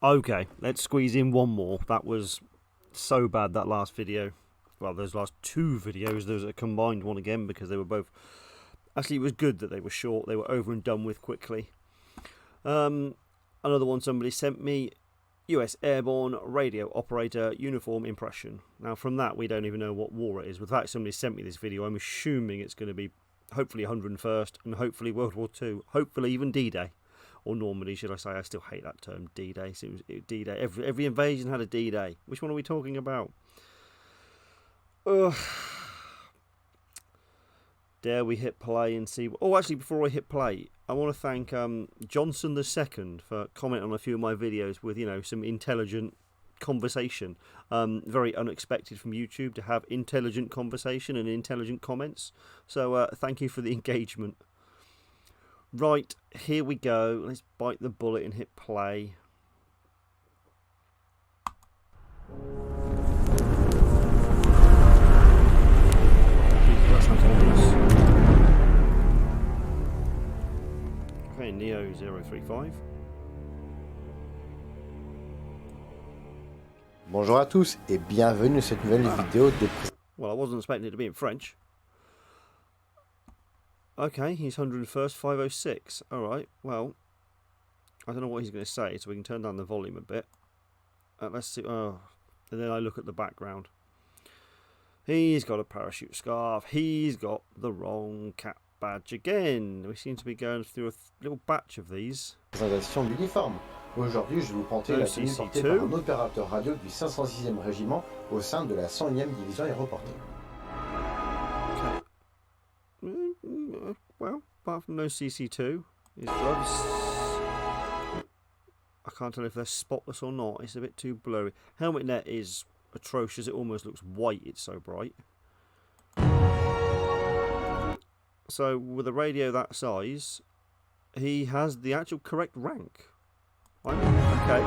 Okay, let's squeeze in one more. That was so bad, that last video. Well, those last two videos, there was a combined one again because they were both... Actually, it was good that they were short. They were over and done with quickly. Another one somebody sent me, US Airborne Radio Operator Uniform Impression. Now, from that, we don't even know what war it is. With the fact somebody sent me this video, I'm assuming it's going to be hopefully 101st and hopefully World War II. Hopefully even D-Day. Or Normandy, should I say. I still hate that term, D-Day. So D-Day. Every invasion had a D-Day. Which one are we talking about? Dare we hit play and see... Oh, actually, before I hit play, I want to thank Johnson II for commenting on a few of my videos with, you know, some intelligent conversation. Very unexpected from YouTube to have intelligent conversation and intelligent comments. So thank you for the engagement. Right, here we go. Let's bite the bullet and hit play. Okay, Neo 035. Bonjour à tous et bienvenue à cette nouvelle vidéo de... Well, I wasn't expecting it to be in French. Okay, he's 101st, 506. Alright, well, I don't know what he's going to say, so we can turn down the volume a bit. Let's see. Oh, and then I look at the background. He's got a parachute scarf. He's got the wrong cap badge again. We seem to be going through a little batch of these. Présentation de l'uniforme. Aujourd'hui, je vais vous présenter la tenue portée par un opérateur radio du 506e régiment au sein de la 101e division aéroportée. Well, apart from no CC2, his gloves, I can't tell if they're spotless or not. It's a bit too blurry. Helmet net is atrocious. It almost looks white. It's so bright. So with a radio that size, he has the actual correct rank. Okay,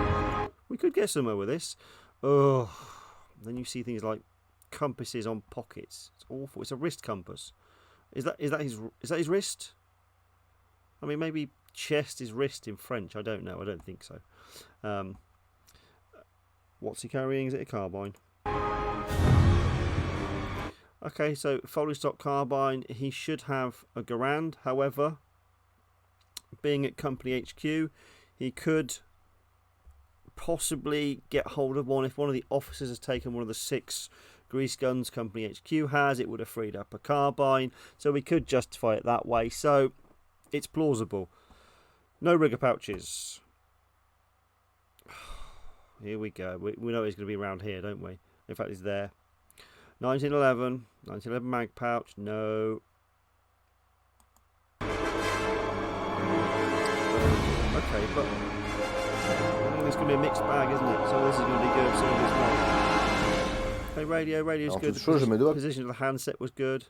we could get somewhere with this. Oh, then you see things like compasses on pockets. It's awful. It's a wrist compass. Is that his wrist? I mean, maybe chest is wrist in French. I don't know. I don't think so. What's he carrying? Is it a carbine? Okay, so folding stock carbine. He should have a Garand. However, being at company HQ, he could possibly get hold of one. If one of the officers has taken one of the 6 grease guns company HQ has, it would have freed up a carbine, so we could justify it that way. So it's plausible. No rigger pouches. Here we go. We know he's going to be around here, don't we? In fact, he's there. 1911 mag pouch. No. Okay, but it's going to be a mixed bag, isn't it? So this is going to be good. So this one. Okay, radio's good. The position of the handset was good.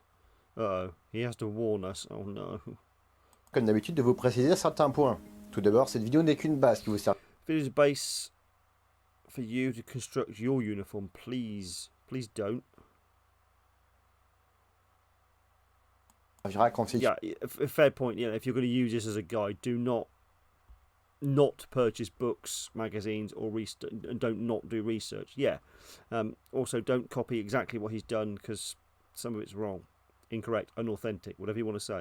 Uh-oh, he has to warn us. Oh no. Comme d'habitude, de vous préciser certains points. Tout d'abord, cette vidéo n'est qu'une base qui vous sert. If it is a base for you to construct your uniform, please don't. Yeah, a fair point. Yeah, if you're going to use this as a guide, do not purchase books, magazines, or and don't not do research. Yeah. Also, don't copy exactly what he's done because some of it's wrong, incorrect, unauthentic, whatever you want to say.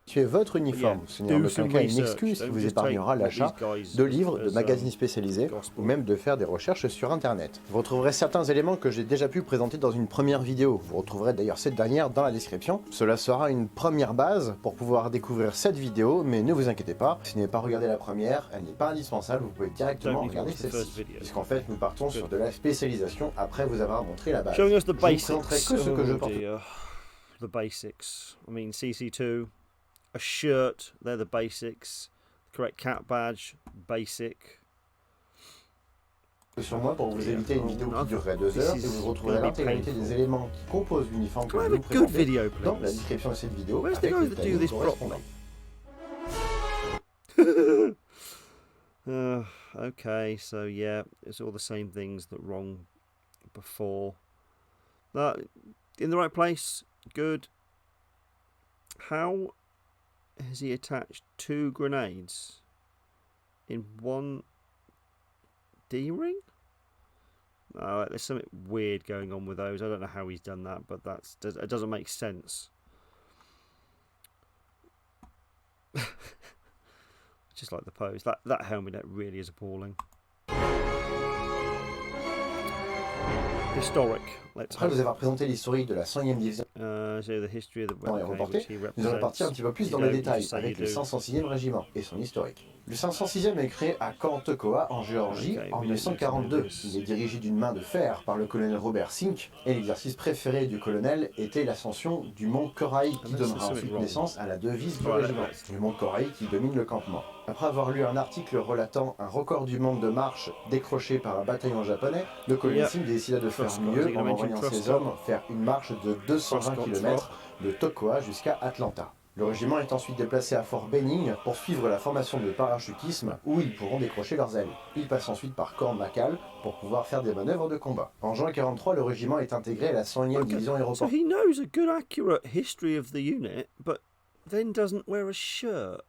Tuer votre uniforme, ce n'est en aucun cas une excuse qui vous épargnera l'achat de livres, de magazines spécialisés ou même de faire des recherches sur internet. Vous retrouverez certains éléments que j'ai déjà pu présenter dans une première vidéo. Vous retrouverez d'ailleurs cette dernière dans la description. Cela sera une première base pour pouvoir découvrir cette vidéo, mais ne vous inquiétez pas, si vous n'avez pas regardé la première, elle n'est pas indispensable, vous pouvez directement regarder celle-ci. Puisqu'en fait, nous partons sur de la spécialisation après vous avoir montré la base. Je ne vous présenterai que ce que je porte. The basics. I mean, CC2. A shirt, they're the basics. Correct cap badge, basic. Sur moi pour vous éviter une vidéo qui durerait 2 heures et vous retrouverez l'intégralité des éléments qui composent l'uniforme que je vous présente dans la description de cette vidéo avec les détails correspondants. Okay, so yeah, it's all the same things that wrong before. In the right place, good. How has he attached 2 grenades in one D-ring? There's something weird going on with those. I don't know how he's done that, but it doesn't make sense. Just like the pose. That helmet really is appalling. Historic. Après vous avoir présenté l'historique de la 100e division aéroportée, nous allons partir un petit peu plus dans les détails avec le 506e régiment et son historique. Le 506e est créé à Kantokoa en Géorgie en 1942. Il est dirigé d'une main de fer par le colonel Robert Sink et l'exercice préféré du colonel était l'ascension du mont Koraï qui donnera ensuite naissance à la devise du régiment, le mont Koraï qui domine le campement. Après avoir lu un article relatant un record du monde de marche décroché par un bataillon japonais, le colonel Sink décida de faire mieux en envoyant ses hommes faire une marche de 220 km de Tokoa jusqu'à Atlanta. Le régiment est ensuite déplacé à Fort Benning pour suivre la formation de parachutisme où ils pourront décrocher leurs ailes. Ils passent ensuite par Camp McCall pour pouvoir faire des manœuvres de combat. En juin 1943, le régiment est intégré à la 101e division aéroportée. So he knows a good accurate history of the unit, but then doesn't wear a shirt.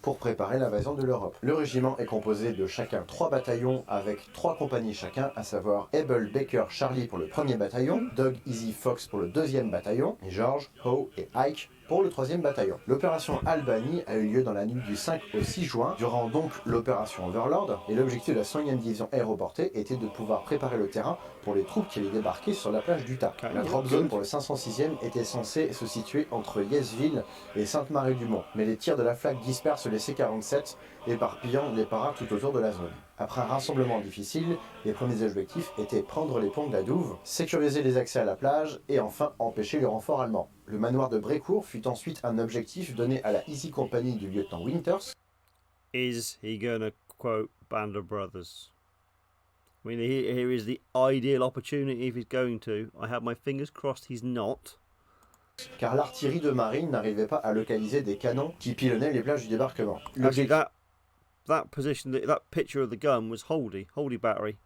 Pour préparer l'invasion de l'Europe. Le régiment est composé de chacun 3 bataillons avec 3 compagnies chacun, à savoir Abel Baker Charlie pour le 1er bataillon, Doug Easy Fox pour le 2e bataillon, et George, Howe et Ike pour le 3e bataillon. L'opération Albany a eu lieu dans la nuit du 5 au 6 juin, durant donc l'opération Overlord, et l'objectif de la 101e division aéroportée était de pouvoir préparer le terrain pour les troupes qui allaient débarquer sur la plage d'Utah. La drop zone pour le 506e était censée se situer entre Yesville et Sainte-Marie-du-Mont, mais les tirs de la flaque dispersent les C-47, éparpillant les paras tout autour de la zone. Après un rassemblement difficile, les premiers objectifs étaient prendre les ponts de la Douve, sécuriser les accès à la plage et enfin empêcher le renfort allemand. Le manoir de Brécourt fut ensuite un objectif donné à la Easy Company du lieutenant Winters. Is he gonna quote Band of Brothers? I mean, here is the ideal opportunity if he's going to. I have my fingers crossed he's not. Car l'artillerie de marine n'arrivait pas à localiser des canons qui pilonnaient les plages du débarquement. Actually, that position, that picture of the gun was Holdy battery.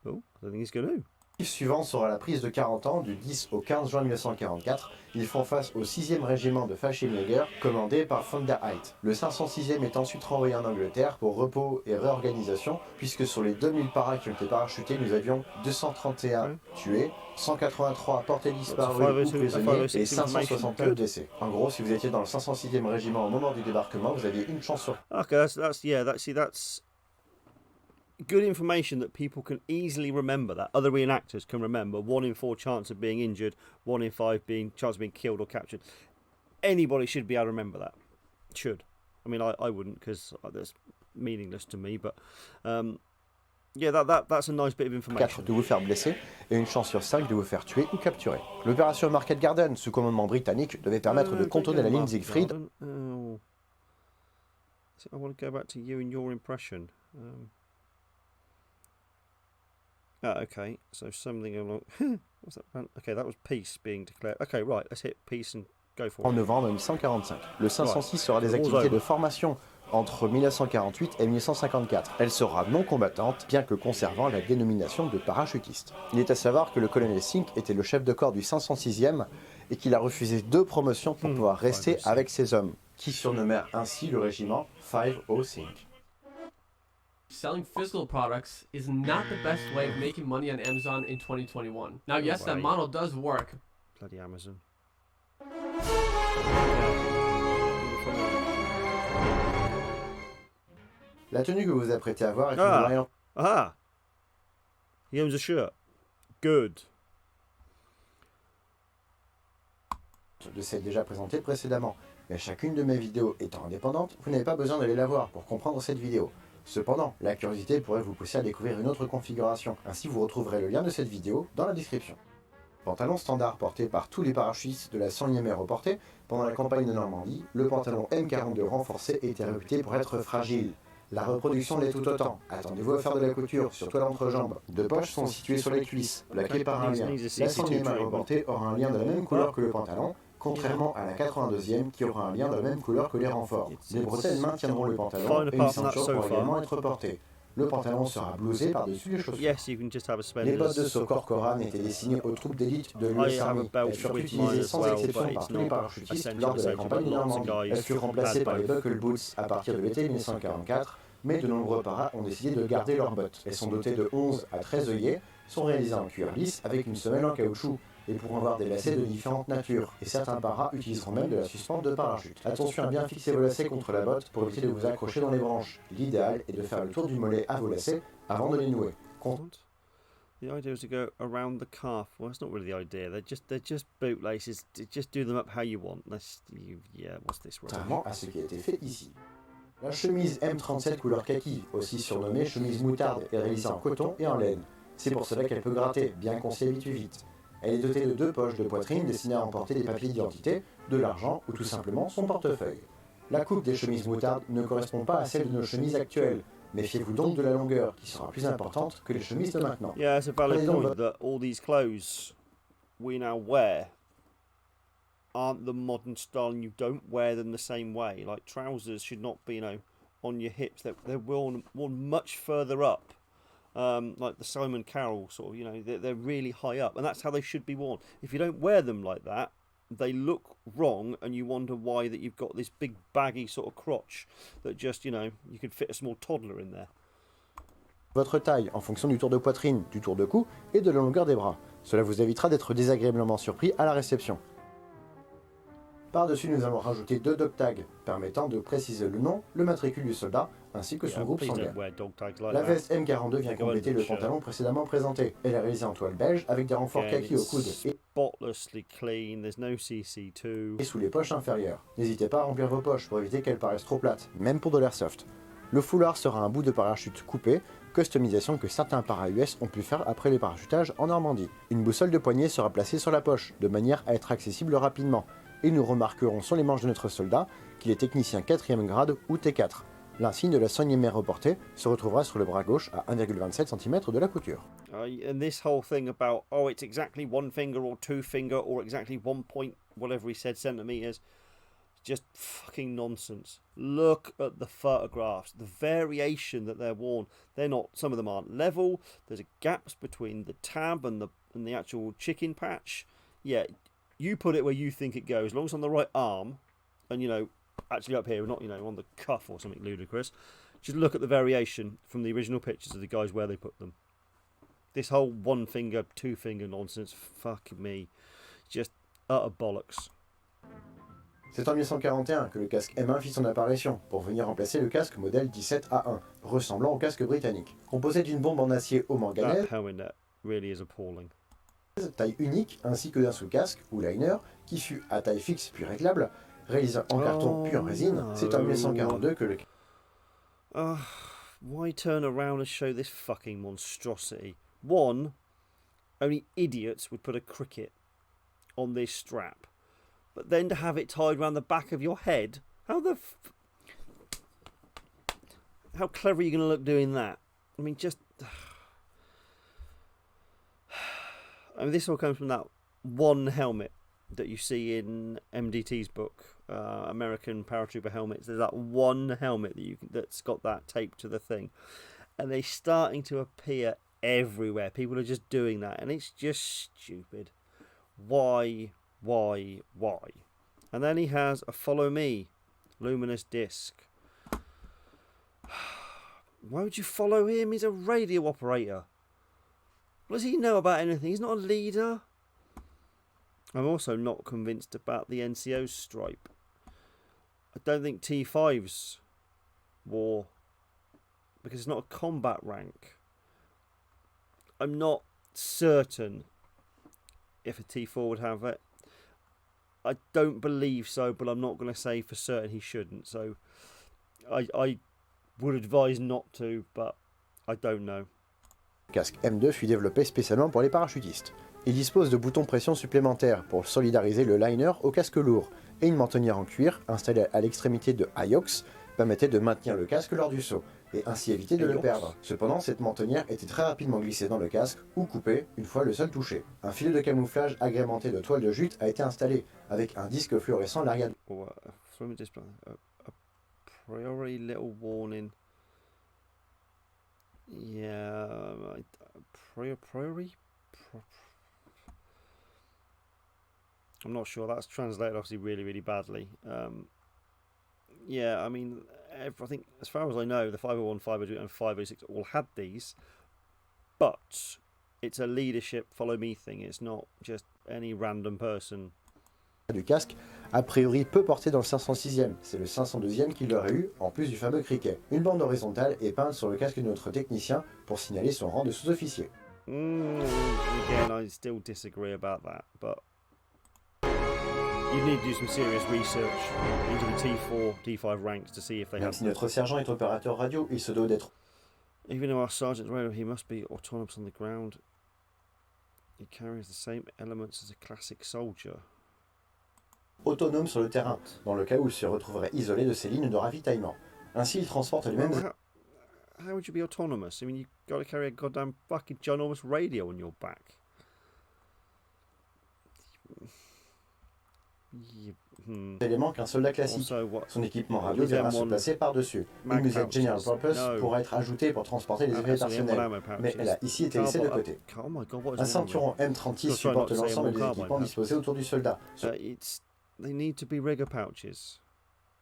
Oh, I don't think he's going to. L'objectif suivant sera la prise de 40 ans du 10 au 15 juin 1944. Ils font face au 6e régiment de Fallschirmjäger, commandé par von der Heydt. Le 506e est ensuite renvoyé en Angleterre pour repos et réorganisation, puisque sur les 2000 paras qui ont été parachutés, nous avions 231 tués, 183 portés disparus ou prisonniers et 569 décès. En gros, si vous étiez dans le 506e régiment au moment du débarquement, vous aviez une chance sur... Okay, that's good information that people can easily remember, that other reenactors can remember. 1 in 4 chance of being injured, 1 in 5 chance of being killed or captured. Anybody should be able to remember that. Should. I mean, I wouldn't, because that's meaningless to me, but yeah, that's a nice bit of information. 4 de vous faire blesser et une chance sur 5 de vous faire tuer ou capturer. L'opération Market Garden, sous commandement britannique, devait permettre de contourner la ligne Siegfried. Oh. I want to go back to you and your impression. Okay, so something along... What's that? Okay, that was peace being declared. Okay, right, let's hit peace and go for it. En novembre 1945. Le 506 sera des activités de formation entre 1948 et 1954. Elle sera non combattante, bien que conservant la dénomination de parachutiste. Il est à savoir que le colonel Sink était le chef de corps du 506e et qu'il a refusé 2 promotions pour pouvoir rester avec ses hommes, qui surnommèrent ainsi le régiment 505. Selling physical products is not the best way of making money on Amazon in 2021. Now, yes, that model does work. Bloody Amazon. La tenue que vous vous apprêtez à voir est une variante. He owns a shirt. Good. De celle déjà présentée précédemment. Mais chacune de mes vidéos étant indépendante, vous n'avez pas besoin d'aller la voir pour comprendre cette vidéo. Cependant, la curiosité pourrait vous pousser à découvrir une autre configuration. Ainsi, vous retrouverez le lien de cette vidéo dans la description. Pantalon standard porté par tous les parachutistes de la 101e aéroportée, pendant la campagne de Normandie, le pantalon M42 renforcé était réputé pour être fragile. La reproduction l'est tout autant. Attendez-vous à faire de la couture, surtout à l'entrejambe. 2 poches sont situées sur les cuisses, plaquées par un lien. La 101e aéroportée aura un lien de la même couleur que le pantalon, contrairement à la 82e qui aura un lien de la même couleur que les renforts. Les bretelles maintiendront le pantalon et une ceinture pourra également être portée. Le pantalon sera blousé par-dessus les chaussures. Yes, you can just have a Les bottes de saut Corcoran étaient destinées aux troupes d'élite de l'US Army. Elles furent utilisées sans exception par tous les parachutistes lors de la campagne de Normandie. Elles furent remplacées par les buckle boots à partir de l'été 1944, mais de nombreux paras ont décidé de garder leurs bottes. Elles sont dotées de 11 à 13 œillets, sont réalisées en cuir lisse avec une semelle en caoutchouc et pourront avoir des lacets de différentes natures. Et certains paras utiliseront même de la suspente de parachute. Attention à bien fixer vos lacets contre la botte pour éviter de vous accrocher dans les branches. L'idéal est de faire le tour du mollet à vos lacets avant de les nouer. The idea is to go around the calf. Well, that's not really the idea. They're just bootlaces. Just do them up how you want. What's this? Contrairement à ce qui a été fait ici. La chemise M37 couleur kaki, aussi surnommée chemise moutarde, est réalisée en coton et en laine. C'est pour cela qu'elle peut gratter, bien qu'on s'y habitue vite. Elle est dotée de 2 poches de poitrine destinées à emporter des papiers d'identité, de l'argent ou tout simplement son portefeuille. La coupe des chemises moutardes ne correspond pas à celle de nos chemises actuelles. Méfiez-vous donc de la longueur, qui sera plus importante que les chemises de maintenant. Yeah, it's a valid point that all these clothes we now wear aren't the modern style, and you don't wear them the same way. Like trousers should not be, on your hips. They're worn much further up. Like the Simon Cowell sort of, they're really high up, and that's how they should be worn. If you don't wear them like that, they look wrong, and you wonder why that you've got this big baggy sort of crotch that just, you could fit a small toddler in there. Votre taille en fonction du tour de poitrine, du tour de cou et de la longueur des bras. Cela vous évitera d'être désagréablement surpris à la réception. Par-dessus, nous allons rajouter 2 dog tags permettant de préciser le nom, le matricule du soldat ainsi que son groupe sanguin. La veste M42 vient compléter le pantalon précédemment présenté. Elle est réalisée en toile beige avec des renforts kaki au coude et sous les poches inférieures. N'hésitez pas à remplir vos poches pour éviter qu'elles paraissent trop plates, même pour de l'airsoft. Le foulard sera un bout de parachute coupé, customisation que certains para-US ont pu faire après les parachutages en Normandie. Une boussole de poignet sera placée sur la poche, de manière à être accessible rapidement. Et nous remarquerons sur les manches de notre soldat qu'il est technicien 4e grade ou T4. L'insigne de la 100e reportée se retrouvera sur le bras gauche à 1,27 cm de la couture. And this whole thing about, it's exactly 1 finger or 2 finger or exactly 1 point, whatever he said, centimeters, just fucking nonsense. Look at the photographs, the variation that they're worn. Some of them aren't level. There's gaps between the tab and the actual chicken patch. Yeah. You put it where you think it goes, as long as it's on the right arm, and actually up here, not on the cuff or something ludicrous. Just look at the variation from the original pictures of the guys where they put them. This whole 1 finger, 2 finger nonsense, fuck me, just utter bollocks. C'est en 1941 que le casque M1 fit son apparition, pour venir remplacer le casque modèle 17A1, ressemblant au casque britannique. Composé d'une bombe en acier au manganèse, that helmet really is appalling. Taille unique ainsi que d'un sous-casque ou liner qui fut à taille fixe puis réglable, réalisé en carton puis en résine. C'est en 1942 que le... Why turn around and show this fucking monstrosity? One, only idiots would put a cricket on this strap. But then to have it tied around the back of your head, how clever are you going to look doing that? I mean, this all comes from that one helmet that you see in MDT's book, American Paratrooper helmets. There's that one helmet that's got that taped to the thing, and they're starting to appear everywhere. People are just doing that, and it's just stupid. Why? And then he has a follow me luminous disc. Why would you follow him? He's a radio operator. What does he know about anything? He's not a leader. I'm also not convinced about the NCO stripe. I don't think T5s wore, because it's not a combat rank. I'm not certain if a T4 would have it. I don't believe so, but I'm not going to say for certain he shouldn't. So I would advise not to, but I don't know. Le casque M2 fut développé spécialement pour les parachutistes. Il dispose de boutons pression supplémentaires pour solidariser le liner au casque lourd, et une mentonnière en cuir installée à l'extrémité de Ayox permettait de maintenir le casque lors du saut, et ainsi éviter de le perdre. Cependant, cette mentonnière était très rapidement glissée dans le casque ou coupée une fois le sol touché. Un filet de camouflage agrémenté de toile de jute a été installé, avec un disque fluorescent l'arrière. A priori little warning. Yeah, priori. I'm not sure. That's translated obviously really, really badly. Yeah, I mean, I think as far as I know, the 501, 502, and 506 all had these, but it's a leadership follow me thing. It's not just any random person. Du casque, a priori peu porté dans le 506e. C'est le 502e qui l'aurait eu, en plus du fameux criquet. Une bande horizontale est peinte sur le casque de notre technicien pour signaler son rang de sous-officier. Again, I still disagree about that, but you need to do some serious research into the T4, T5 ranks to see if they have. Même si notre sergent est opérateur radio, il se doit d'être. Even though our sergeant's radio, he must be autonomous on the ground. He carries the same elements as a classic soldier. Autonome sur le terrain, dans le cas où il se retrouverait isolé de ses lignes de ravitaillement. Ainsi, il transporte les mêmes. How would you be autonomous? I mean, you've got to carry a goddamn fucking ginormous radio on your back. Éléments qu'un soldat classique. Son équipement radio devra se placer par-dessus. Une musette General Purpose pourra être ajoutée pour transporter les effets personnels, mais elle a ici été laissée de côté. Un ceinturon M36 supporte l'ensemble des équipements disposés autour du soldat. They need to be rigger pouches.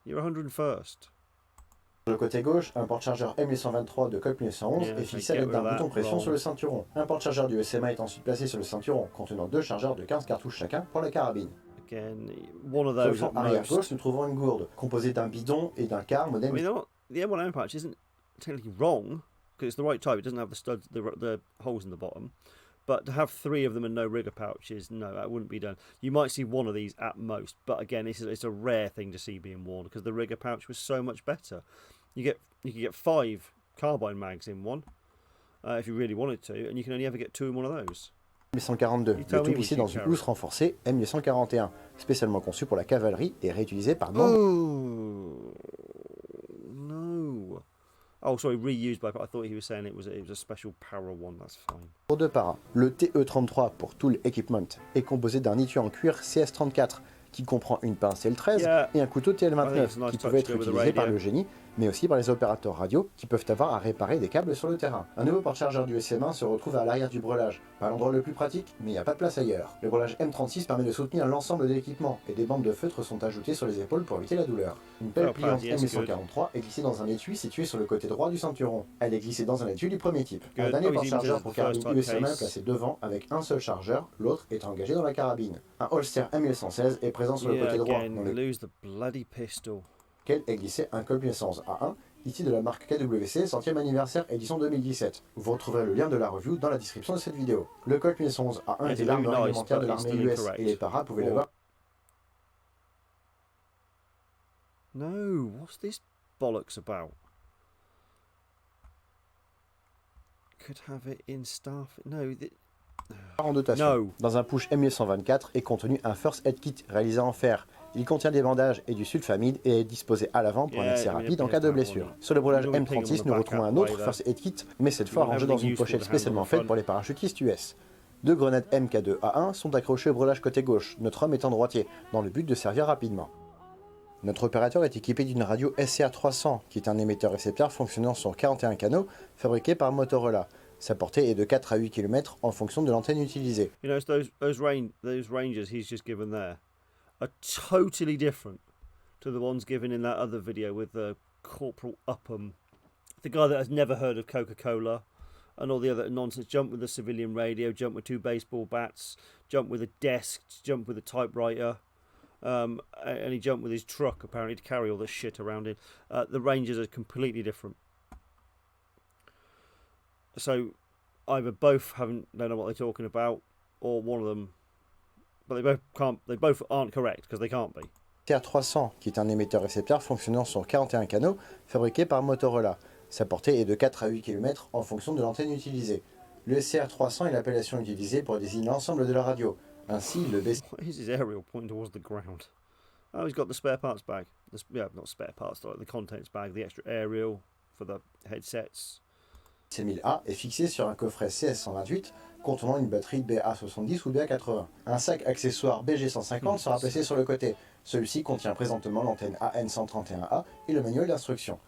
You're 101st. Sur le côté gauche, un porte-chargeur M823 de Colt 1911 est fixé avec un bouton pression sur le ceinturon. Un porte-chargeur du SMA est ensuite placé sur le ceinturon, contenant 2 chargeurs de 15 cartouches chacun pour la carabine. Sur le flanc arrière gauche, nous trouvons une gourde, composée d'un bidon et d'un quart modèle. The M1 pouch isn't technically wrong, because it's the right type. It doesn't have the studs, the holes in the bottom. But to have 3 of them and no rigger pouches, no, that wouldn't be done. You might see 1 of these at most, but again, it's a rare thing to see being worn because the rigger pouch was so much better. You could get 5 carbine mags in one if you really wanted to, and you can only ever get 2 in one of those. M142, le tout vissé dans une housse renforcée M141, spécialement conçu pour la cavalerie et réutilisé par nombre. Oh no! Oh, sorry, reused by. I thought he was saying it was a special para one. That's fine. Pour 2 paras, le TE33 pour Tool Equipment est composé d'un étui en cuir CS34 qui comprend une pince L13 et un couteau TL29 qui peuvent être utilisés par le génie, mais aussi par les opérateurs radio qui peuvent avoir à réparer des câbles sur le terrain. Un nouveau porte-chargeur du SM1 se retrouve à l'arrière du breulage, pas l'endroit le plus pratique, mais il n'y a pas de place ailleurs. Le breulage M36 permet de soutenir l'ensemble de l'équipement et des bandes de feutre sont ajoutées sur les épaules pour éviter la douleur. Une pelle pliante M143 est glissée dans un étui situé sur le côté droit du ceinturon. Elle est glissée dans un étui du premier type. Un dernier porte-chargeur pour carabine USM1 placé devant avec un seul chargeur, l'autre est engagé dans la carabine. Un holster M1116 est présent sur le côté droit, dans lequel est glissé un Colt 1911 A1, ici de la marque KWC 100e anniversaire édition 2017. Vous retrouverez le lien de la review dans la description de cette vidéo. Le Colt 1911 A1 était l'arme réglementaire de l'armée US et les paras pouvaient l'avoir. No, what's this bollocks about? Could have it in staff. No. En dotation. Dans un push M1124 est contenu un First Aid Kit réalisé en fer. Il contient des bandages et du sulfamide et est disposé à l'avant pour un accès rapide en cas de blessure. Sur le breulage M36, nous retrouvons un autre First Aid Kit, mais cette fois rangé dans une pochette spécialement faite pour les parachutistes US. 2 grenades MK2A1 sont accrochées au breulage côté gauche, notre homme étant droitier, dans le but de servir rapidement. Notre opérateur est équipé d'une radio SCR300, qui est un émetteur-récepteur fonctionnant sur 41 canaux, fabriqué par Motorola. Sa portée est de 4 à 8 km en fonction de l'antenne utilisée. You know, those ranges he's just given there are totally different to the ones given in that other video with Corporal Upham, the guy that has never heard of Coca-Cola, and all the other nonsense. Jump with a civilian radio, jump with 2 baseball bats, jump with a desk, jump with a typewriter, and he jumped with his truck apparently to carry all this shit around him. The ranges are completely different. So either both don't know what they're talking about, or one of them, but they both can't. They both aren't correct because they can't be. SCR300, qui est un émetteur-récepteur fonctionnant sur 41 canaux, fabriqué par Motorola. Sa portée est de 4 à 8 km en fonction de l'antenne utilisée. Le SCR300 est l'appellation utilisée pour désigner l'ensemble de la radio. Ainsi, le BC... What is his aerial pointing towards the ground? Oh, he's got the spare parts bag. Not spare parts, like the contents bag, the extra aerial for the headsets. C1000A est fixé sur un coffret CS128 contenant une batterie BA70 ou BA80. Un sac accessoire BG150 sera placé sur le côté. Celui-ci contient présentement l'antenne AN131A et le manuel d'instruction.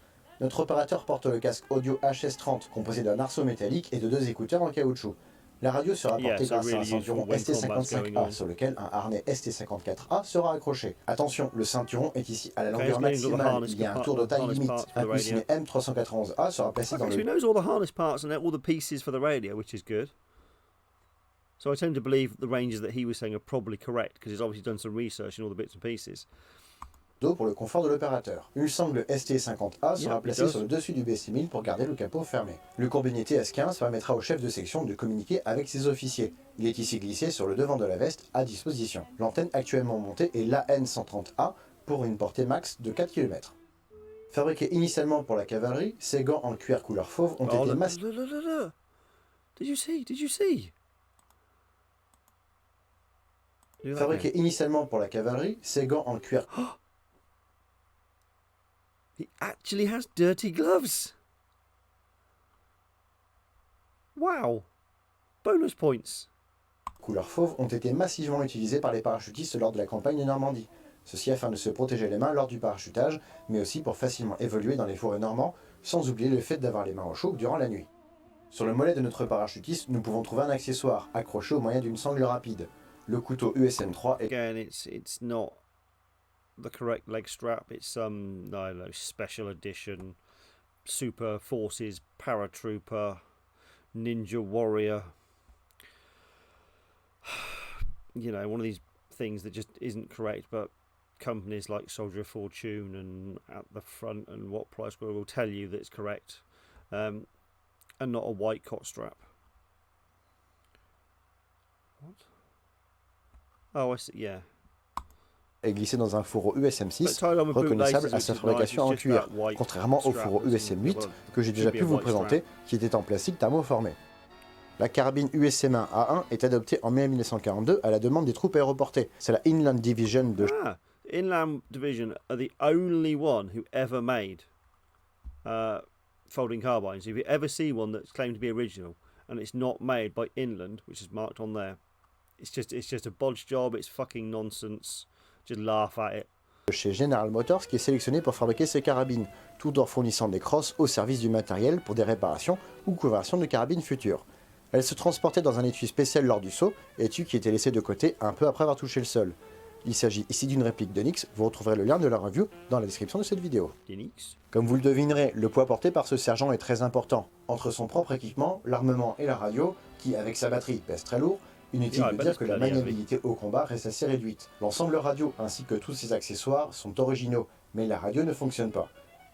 Notre opérateur porte le casque audio HS30 composé d'un arceau métallique et de 2 écouteurs en caoutchouc. La radio sera portée grâce à un ceinturon ST55A sur lequel un harnais ST54A sera accroché. Attention, le ceinturon est ici à la longueur maximale, il y a un tour de taille limite. Un coussinet M391A sera placé dans le... So he knows all the harness parts and all the pieces for the radio, which is good. So I tend to believe the ranges that he was saying are probably correct, because he's obviously done some research in all the bits and pieces. Pour le confort de l'opérateur. Une sangle ST50A sera placée sur le dessus du BC1000 pour garder le capot fermé. Le courbigneté S15 permettra au chef de section de communiquer avec ses officiers. Il est ici glissé sur le devant de la veste à disposition. L'antenne actuellement montée est l'AN130A pour une portée max de 4 km. Fabriqués initialement pour la cavalerie, ces gants en cuir couleur fauve ont été massivement... Did you see? Fabriqués initialement pour la cavalerie, ces gants en cuir... He actually has dirty gloves. Wow. Bonus points. Couleur fauve ont été massivement utilisés par les parachutistes lors de la campagne de Normandie. Ceci afin de se protéger les mains lors du parachutage, mais aussi pour facilement évoluer dans les forêts normands, sans oublier le fait d'avoir les mains au chaud durant la nuit. Sur le mollet de notre parachutiste, nous pouvons trouver un accessoire, accroché au moyen d'une sangle rapide. Le couteau USM3 est... Again, it's not the correct leg strap. It's some, I don't know, special edition, Super Forces, Paratrooper, Ninja Warrior. You know, one of these things that just isn't correct, but companies like Soldier of Fortune and At the Front and What Price will tell you that it's correct, and not a white cot strap. What? Oh, I see, yeah. Est glissé dans un fourreau USM6, reconnaissable à sa fabrication en cuir, contrairement au fourreau USM8 que j'ai déjà pu vous présenter, qui était en plastique thermoformé. La carabine USM1A1 est adoptée en mai 1942 à la demande des troupes aéroportées. C'est la Inland Division de... Inland Division are the only one who ever made folding carbines. If you ever see one that's claimed to be original and it's not made by Inland, which is marked on there, it's just a bodge job, it's fucking nonsense. Just laugh at it. Chez General Motors qui est sélectionné pour fabriquer ces carabines, tout en fournissant des crosses au service du matériel pour des réparations ou conversions de carabines futures. Elles se transportaient dans un étui spécial lors du saut, étui qui était laissé de côté un peu après avoir touché le sol. Il s'agit ici d'une réplique d'Onyx, vous retrouverez le lien de la review dans la description de cette vidéo. Comme vous le devinerez, le poids porté par ce sergent est très important. Entre son propre équipement, l'armement et la radio, qui avec sa batterie pèse très lourd, inutile de dire que la maniabilité au combat reste assez réduite. L'ensemble radio ainsi que tous ses accessoires sont originaux, mais la radio ne fonctionne pas.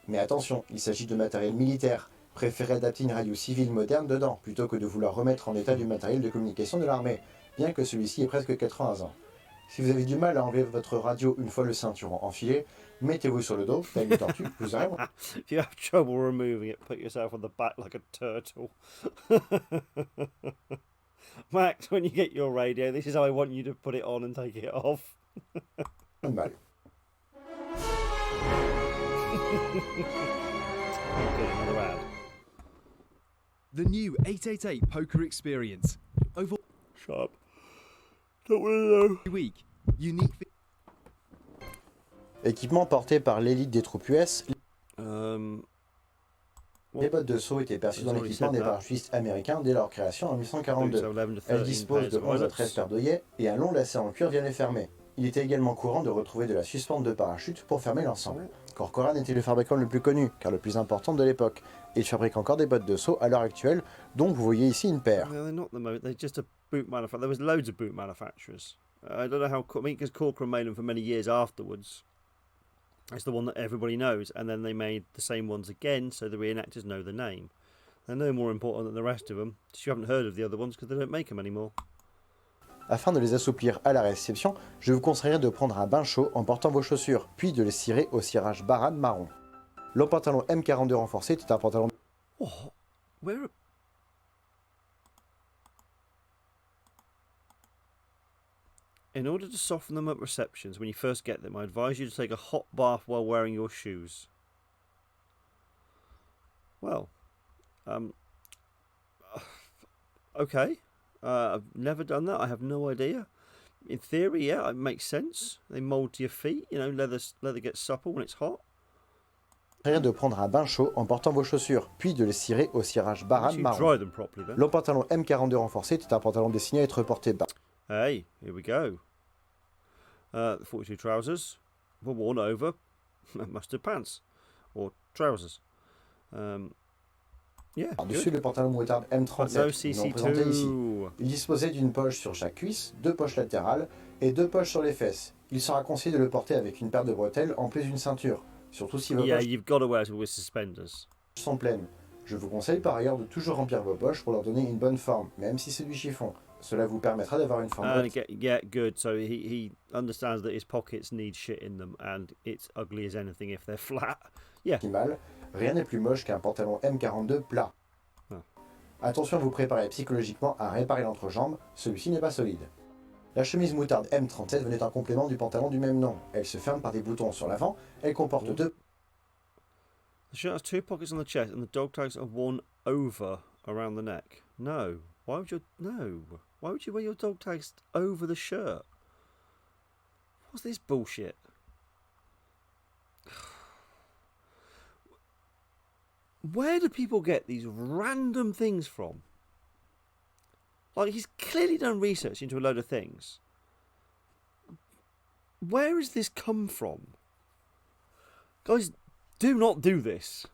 Mais attention, il s'agit de matériel militaire. Préférez adapter une radio civile moderne dedans, plutôt que de vouloir remettre en état du matériel de communication de l'armée, bien que celui-ci ait presque 80 ans. Si vous avez du mal à enlever votre radio une fois le ceinturon enfilé, mettez-vous sur le dos, tel une tortue, vous aurez... If you have trouble removing it, put yourself on the back like a turtle. Max, when you get your radio, this is how I want you to put it on and take it off. Mal. The new 888 poker experience. Over Sharp. Don't want to know. Week. Unique. Équipement porté par l'élite des troupes US. Les bottes de saut étaient perçues dans l'équipement des parachutistes américains dès leur création en 1942. Elles disposent de 11 à 13 paires d'œillets et un long lacet en cuir vient les fermer. Il était également courant de retrouver de la suspente de parachute pour fermer l'ensemble. Corcoran était le fabricant le plus connu, car le plus important de l'époque. Il fabrique encore des bottes de saut à l'heure actuelle, dont vous voyez ici une paire. They're just a boot manufacturer. There was loads of boot manufacturers. I don't know how, because Corcoran made them for many years afterwards. It's the one that everybody knows, and then they made the same ones again, so the reenactors know the name. They're no more important than the rest of them. You haven't heard of the other ones because they don't make them anymore. Afin de les assouplir à la réception, je vous conseillerais de prendre un bain chaud en portant vos chaussures, puis de les cirer au cirage Baran marron. Le pantalon M42 renforcé est un pantalon... Oh, where... In order to soften them at receptions when you first get them, I advise you to take a hot bath while wearing your shoes. Well, okay. I've never done that. I have no idea. In theory, yeah, it makes sense. They mould to your feet. You know, leather gets supple when it's hot. Rien de prendre un bain chaud en portant vos chaussures, puis de les cirer au cirage Baran marron. Le pantalon M42 renforcé est un pantalon destiné à être porté bas. Hey, here we go. The 42 trousers were worn over mustard pants or trousers. Yeah, Par-dessus le pantalon moutarde M37, non présenté ici. Il disposait d'une poche sur chaque cuisse, 2 poches latérales et 2 poches sur les fesses. Il sera conseillé de le porter avec une paire de bretelles en plus d'une ceinture, surtout si vos poches sont pleines. Je vous conseille par ailleurs de toujours remplir vos poches pour leur donner une bonne forme, même si c'est du chiffon. Cela vous permettra d'avoir une forme good. So he understands that his pockets need shit in them and it's ugly as anything if they're flat. Yeah. Optimale. Rien n'est plus moche qu'un pantalon M42 plat. Attention à vous préparer psychologiquement à réparer l'entrejambe, celui-ci n'est pas solide. La chemise moutarde M37 venait en complément du pantalon du même nom. Elle se ferme par des boutons sur l'avant, elle comporte 2... The shirt has 2 pockets on the chest and the dog tags are worn over around the neck. No. Why would you wear your dog tags over the shirt? What's this bullshit? Where do people get these random things from? Like, he's clearly done research into a load of things. Where has this come from? Guys, do not do this.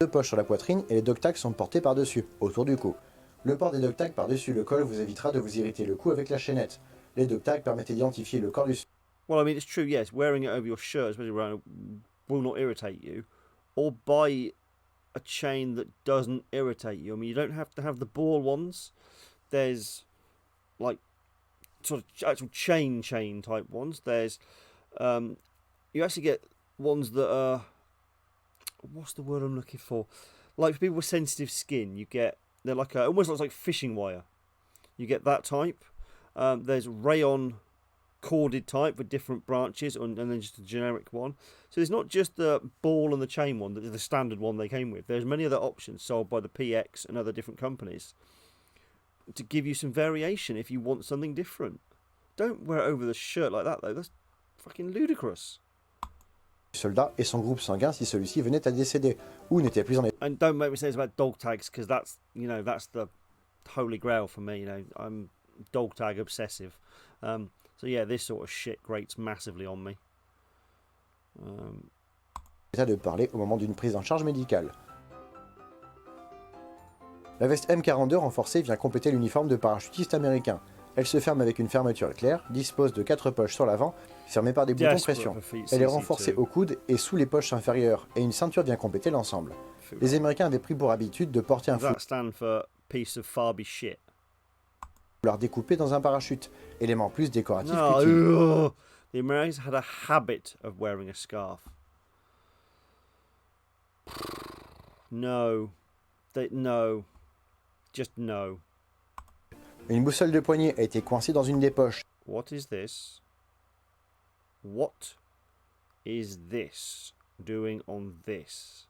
2 poches sur la poitrine et les dog tags sont portés par-dessus, autour du cou. Le port des dog tags par-dessus le col vous évitera de vous irriter le cou avec la chaînette. Les dog tags permettent d'identifier le corps du... Well, I mean, it's true, yes. Wearing it over your shirt, especially around, will not irritate you. Or buy a chain that doesn't irritate you. I mean, you don't have to have the ball ones. There's, like, sort of actual chain type ones. There's, you actually get ones that are... What's the word I'm looking for? Like for people with sensitive skin, they're like almost looks like fishing wire. You get that type. There's rayon corded type with different branches, and then just a generic one. So there's not just the ball and the chain one, the standard one they came with. There's many other options sold by the PX and other different companies to give you some variation if you want something different. Don't wear it over the shirt like that though. That's fucking ludicrous. Soldat et son groupe sanguin si celui-ci venait à décéder ou n'était plus en état. And don't make me say it's about dog tags because that's the holy grail for me. I'm dog tag obsessive. So yeah, this sort of shit grates massively on me. État de parler au moment d'une prise en charge médicale. La veste M42 renforcée vient compléter l'uniforme de parachutiste américain. Elle se ferme avec une fermeture éclair, dispose de 4 poches sur l'avant, fermées par des boutons pression. Elle est renforcée au coude et sous les poches inférieures, et une ceinture vient compléter l'ensemble. Les Américains avaient pris pour habitude de porter un foulard découpé dans un parachute, élément plus décoratif qu'utile. The Americans had a habit of wearing a scarf. No. Just no. Une boussole de poignet a été coincée dans une des poches. What is this? What is this doing on this?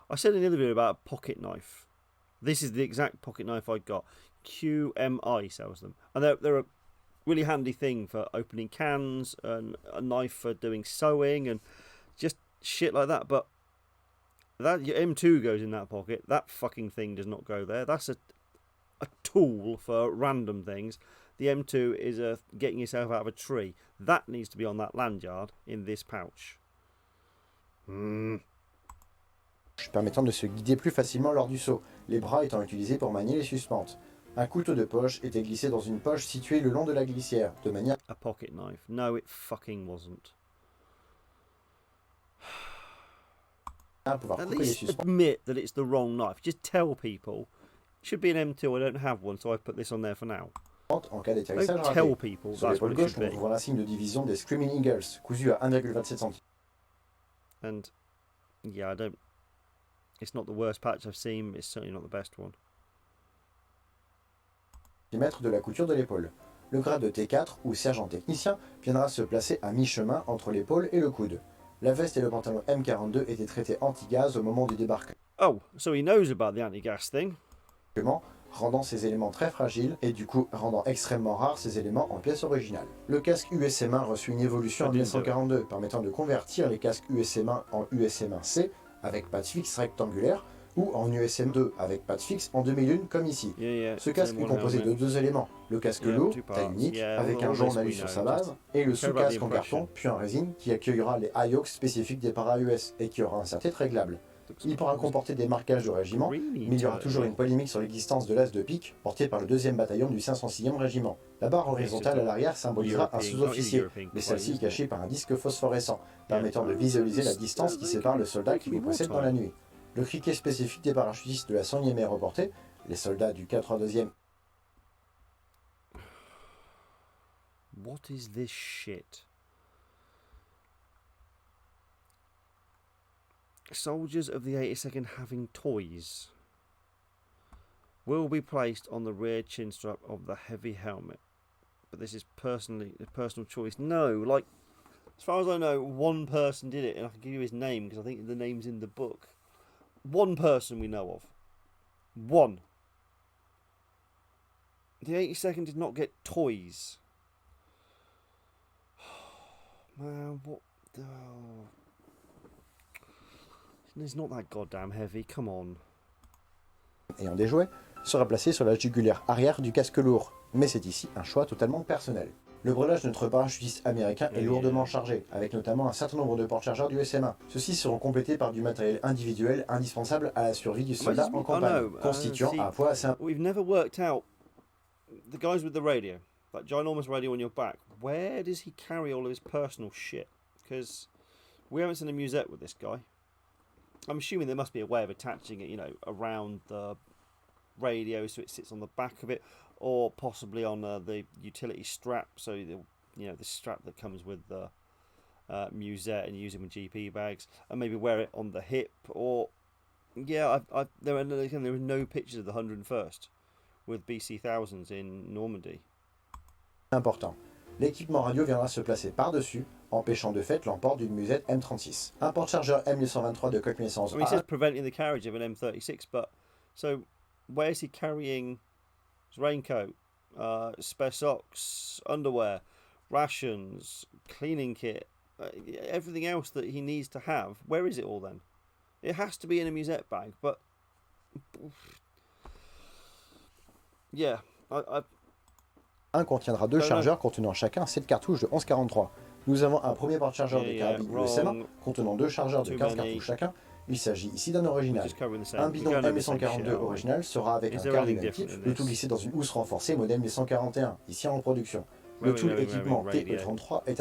I said in the other video about a pocket knife. This is the exact pocket knife I got. QMI sells them. And they're a really handy thing for opening cans, and a knife for doing sewing and just shit like that. But that your M2 goes in that pocket. That fucking thing does not go there. That's a tool for random things. The M2 is getting yourself out of a tree. That needs to be on that lanyard in this pouch. Permettant de se guider plus facilement lors du saut, les bras étant utilisés pour manier les suspentes. Un couteau de poche était glissé dans une poche située le long de la glissière, de manière... A pocket knife. No, it fucking wasn't. At least admit that it's the wrong knife. Just tell people. It should be an M2. I don't have one, so I've put this on there for now. En cas d'atterrissage raté. Tell people sur l'épaule gauche, nous trouvons l'insigne de division des Screaming Eagles, cousu à 1,27 cm. And yeah, it's not the worst patch I've seen. It's certainly not the best one. De la couture de l'épaule. Le grade de T4 ou sergent technicien viendra se placer à mi-chemin entre l'épaule et le coude. La veste et le pantalon M42 étaient traités anti-gaz au moment du débarquement. Oh, so he knows about the anti-gas thing. rendant ces éléments très fragiles et du coup rendant extrêmement rares ces éléments en pièces originales. Le casque USM1 reçut une évolution en 1942 permettant de convertir les casques USM1 en USM1C avec patte fixe rectangulaire ou en USM2 avec patte fixe en 2001 comme ici. Ce casque est composé de 2 éléments, le casque lourd, taille unique, avec un journal sur sa base, et le sous-casque en carton puis en résine qui accueillera les IOX spécifiques des para-US et qui aura un serre-tête réglable. Il pourra comporter des marquages de régiment, mais il y aura toujours une polémique sur l'existence de l'as de pique porté par le 2e bataillon du 506e régiment. La barre horizontale à l'arrière symbolisera un sous-officier, mais celle-ci est cachée par un disque phosphorescent, permettant de visualiser la distance qui sépare le soldat qui les possède dans la nuit. Le criquet spécifique des parachutistes de la 100e est reporté, les soldats du 82e. What is this shit? Soldiers of the 82nd having toys will be placed on the rear chin strap of the heavy helmet. But this is a personal choice. No, like, as far as I know, one person did it, and I can give you his name because I think the name's in the book. One person we know of. One. The 82nd did not get toys. Man, what? Oh. It's not that goddamn heavy, come on. Ayant des jouets, sera placé sur la jugulaire arrière du casque lourd. Mais c'est ici un choix totalement personnel. Le brelage de notre parachutiste américain est lourdement chargé, avec notamment un certain nombre de porte-chargeurs du SM1. Ceux-ci seront complétés par du matériel individuel indispensable à la survie du soldat en campagne, constituant un poids assez... We've never worked out, the guys with the radio, that ginormous radio on your back, where does he carry all of his personal shit? Because we haven't seen a musette with this guy. I'm assuming there must be a way of attaching it, you know, around the radio so it sits on the back of it, or possibly on the utility strap, so the strap that comes with the musette, and use it with GP bags, and maybe wear it on the hip. Or there are no pictures of the 101st with BC thousands in Normandy. Important. L'équipement radio viendra se placer par-dessus, empêchant de fait l'emport d'une musette M36. Un porte-chargeur M1123 de Colt 1911. I mean, it says preventing the carriage of an M36, but so where's he carrying his raincoat, spare socks, underwear, rations, cleaning kit, everything else that he needs to have? Where is it all then? It has to be in a musette bag, but yeah, Un contiendra 2 chargeurs contenant chacun 7 cartouches de 11,43. Nous avons un premier porte-chargeur de carabine USM1 contenant 2 chargeurs de 15 cartouches chacun. Il s'agit ici d'un original. Un bidon M142 original sera avec un carabine type, le tout glissé dans une housse renforcée modèle 1141, ici en production. Le tout équipement TE33 est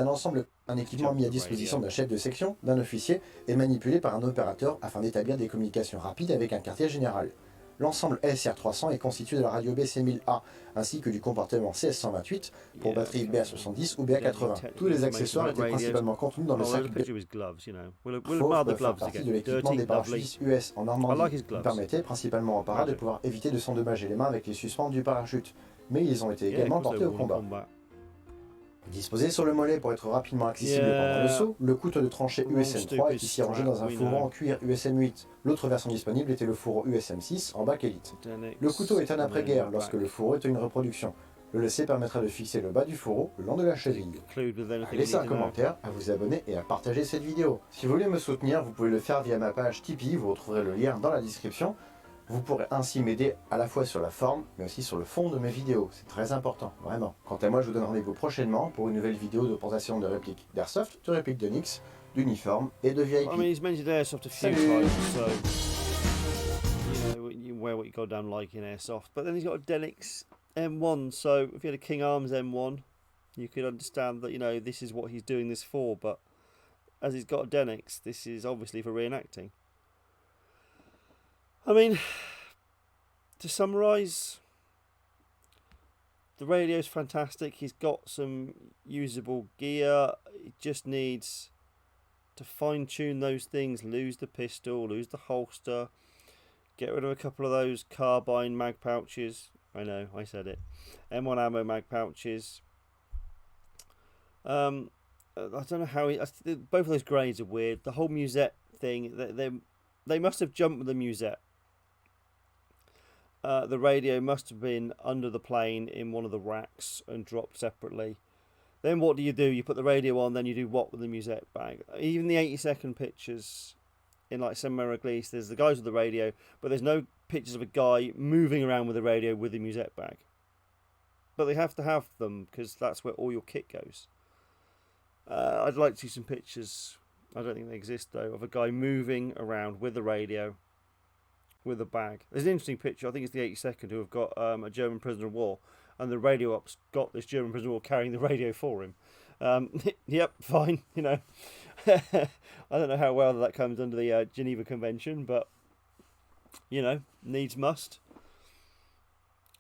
un équipement mis à disposition d'un chef de section, d'un officier et manipulé par un opérateur afin d'établir des communications rapides avec un quartier général. L'ensemble SR300 est constitué de la radio BC1000A ainsi que du compartiment CS128 pour batterie BA70 ou BA80. Tous les accessoires étaient principalement contenus dans le sac B. Fauve peut faire partie de l'équipement des parachutistes US en Normandie. Ils permettaient principalement aux paras de pouvoir éviter de s'endommager les mains avec les suspentes du parachute, mais ils ont été également portés au combat. Disposé sur le mollet pour être rapidement accessible pendant le saut, le couteau de tranchée USM3 est ici rangé dans un fourreau en cuir USM8. L'autre version disponible était le fourreau USM6 en bac élite. Le couteau est un après-guerre lorsque le fourreau est une reproduction. Le laisser permettra de fixer le bas du fourreau le long de la cheville. Laissez un commentaire, à vous abonner et à partager cette vidéo. Si vous voulez me soutenir, vous pouvez le faire via ma page Tipeee, vous retrouverez le lien dans la description. Vous pourrez ainsi m'aider à la fois sur la forme, mais aussi sur le fond de mes vidéos. C'est très important, vraiment. Quant à moi, je vous donne rendez-vous prochainement pour une nouvelle vidéo de présentation de répliques d'Airsoft, de répliques de Nix, d'uniformes et de VIP. I mean, he's mentioned Airsoft a few times, so you wear what you goddamn like in Airsoft. But then he's got a Denix M1, so if you had a King Arms M1, you could understand that, this is what he's doing this for. But as he's got a Denix, this is obviously for reenacting. I mean, to summarise, the radio's fantastic. He's got some usable gear. It just needs to fine-tune those things. Lose the pistol, lose the holster. Get rid of a couple of those carbine mag pouches. I know, I said it. M1 ammo mag pouches. I don't know how... both of those grades are weird. The whole musette thing, they must have jumped with the musette. the radio must have been under the plane in one of the racks and dropped separately. Then what do? You put the radio on, then you do what with the musette bag? Even the 80-second pictures in like Cinema Release, there's the guys with the radio, but there's no pictures of a guy moving around with the radio with the musette bag. But they have to have them because that's where all your kit goes. I'd like to see some pictures, I don't think they exist though, of a guy moving around with the radio, with a bag. There's an interesting picture, I think it's the 82nd, who have got a German prisoner of war, and the radio op's got this German prisoner of war carrying the radio for him. Yep, fine, you know. I don't know how well that comes under the Geneva Convention, but, you know, needs must.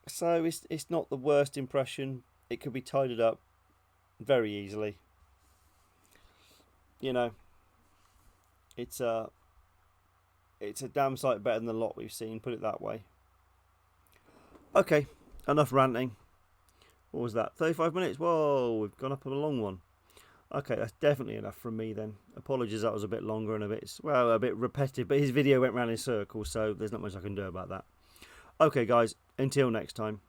So it's not the worst impression. It could be tidied up very easily. You know, it's a damn sight better than the lot we've seen, put it that way. Okay, enough ranting. What was that? 35 minutes? Whoa, we've gone up a long one. Okay, that's definitely enough from me then. Apologies that was a bit longer and a bit repetitive, but his video went round in circles, so there's not much I can do about that. Okay guys, until next time.